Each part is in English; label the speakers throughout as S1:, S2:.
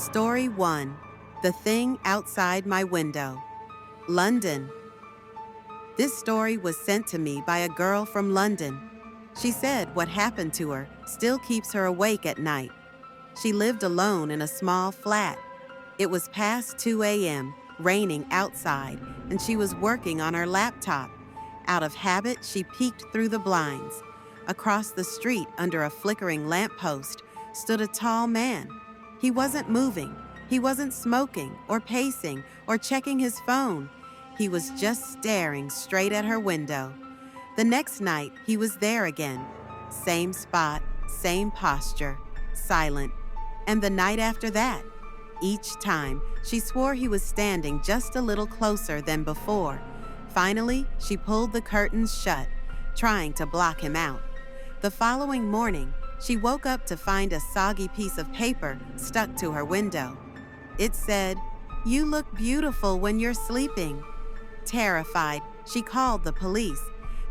S1: Story 1. The Thing Outside My Window. London. This story was sent to me by a girl from London. She said what happened to her still keeps her awake at night. She lived alone in a small flat. It was past 2 a.m., raining outside, and she was working on her laptop. Out of habit, she peeked through the blinds. Across the street, under a flickering lamppost, stood a tall man. He wasn't moving. He wasn't smoking or pacing or checking his phone. He was just staring straight at her window. The next night, he was there again. Same spot, same posture, silent. And the night after that, each time, she swore he was standing just a little closer than before. Finally, she pulled the curtains shut, trying to block him out. The following morning, she woke up to find a soggy piece of paper stuck to her window. It said, "You look beautiful when you're sleeping." Terrified, she called the police.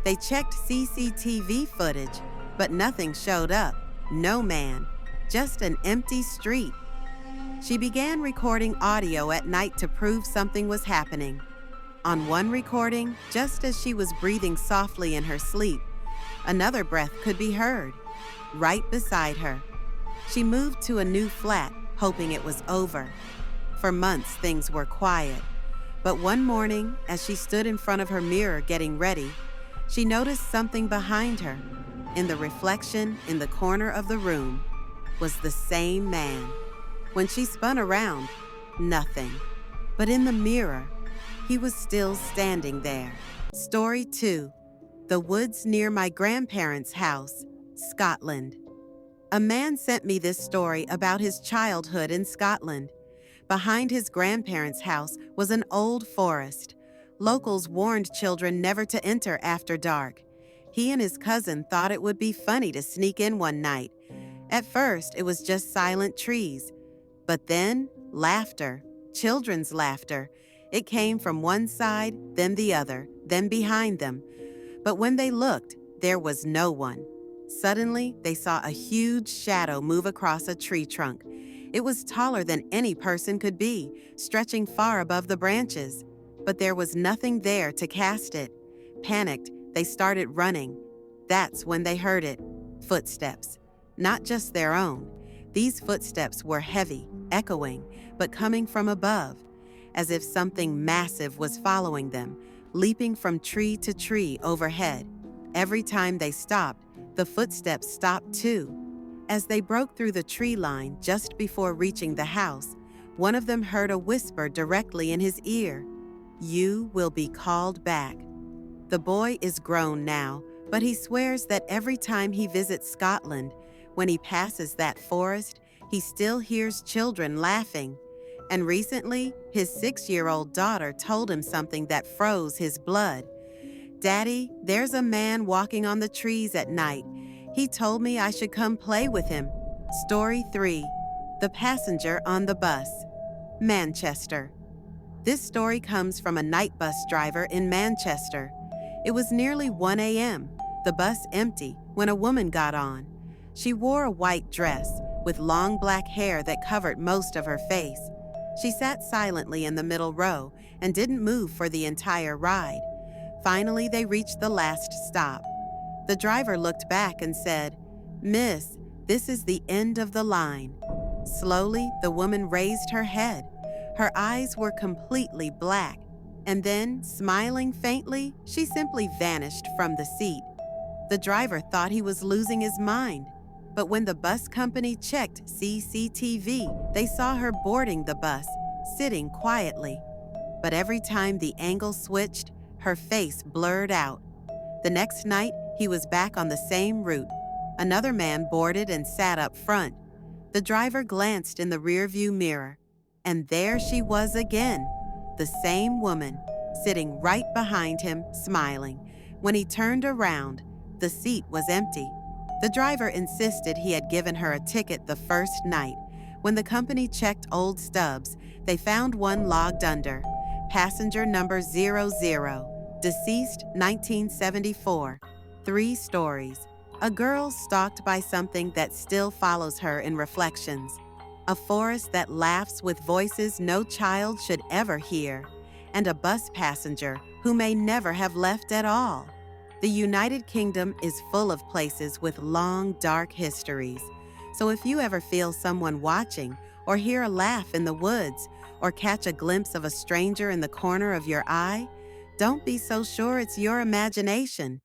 S1: They checked CCTV footage, but nothing showed up. No man, just an empty street. She began recording audio at night to prove something was happening. On one recording, just as she was breathing softly in her sleep, another breath could be heard, right beside her. She moved to a new flat, hoping it was over. For months, things were quiet. But one morning, as she stood in front of her mirror getting ready, she noticed something behind her. In the reflection, in the corner of the room, was the same man. When she spun around, nothing. But in the mirror, he was still standing there. Story 2. The Woods Near My Grandparents' House, Scotland. A man sent me this story about his childhood in Scotland. Behind his grandparents' house was an old forest. Locals warned children never to enter after dark. He and his cousin thought it would be funny to sneak in one night. At first, it was just silent trees. But then, laughter, children's laughter. It came from one side, then the other, then behind them. But when they looked, there was no one. Suddenly, they saw a huge shadow move across a tree trunk. It was taller than any person could be, stretching far above the branches. But there was nothing there to cast it. Panicked, they started running. That's when they heard it. Footsteps. Not just their own. These footsteps were heavy, echoing, but coming from above, as if something massive was following them, leaping from tree to tree overhead. Every time they stopped, the footsteps stopped too. As they broke through the tree line just before reaching the house, one of them heard a whisper directly in his ear. "You will be called back." The boy is grown now, but he swears that every time he visits Scotland, when he passes that forest, he still hears children laughing. And recently, his 6-year-old daughter told him something that froze his blood. "Daddy, there's a man walking on the trees at night. He told me I should come play with him." Story 3. The Passenger on the Bus, Manchester. This story comes from a night bus driver in Manchester. It was nearly 1 a.m., the bus empty, when a woman got on. She wore a white dress with long black hair that covered most of her face. She sat silently in the middle row and didn't move for the entire ride. Finally, they reached the last stop. The driver looked back and said, "Miss, this is the end of the line." Slowly, the woman raised her head. Her eyes were completely black. And then, smiling faintly, she simply vanished from the seat. The driver thought he was losing his mind. But when the bus company checked CCTV, they saw her boarding the bus, sitting quietly. But every time the angle switched, her face blurred out. The next night, he was back on the same route. Another man boarded and sat up front. The driver glanced in the rearview mirror, and there she was again, the same woman, sitting right behind him, smiling. When he turned around, the seat was empty. The driver insisted he had given her a ticket the first night. When the company checked old stubs, they found one logged under, passenger number 00, deceased 1974. 3 stories. A girl stalked by something that still follows her in reflections. a forest that laughs with voices no child should ever hear, and a bus passenger who may never have left at all. The United Kingdom is full of places with long, dark histories. So if you ever feel someone watching, or hear a laugh in the woods, or catch a glimpse of a stranger in the corner of your eye, don't be so sure it's your imagination.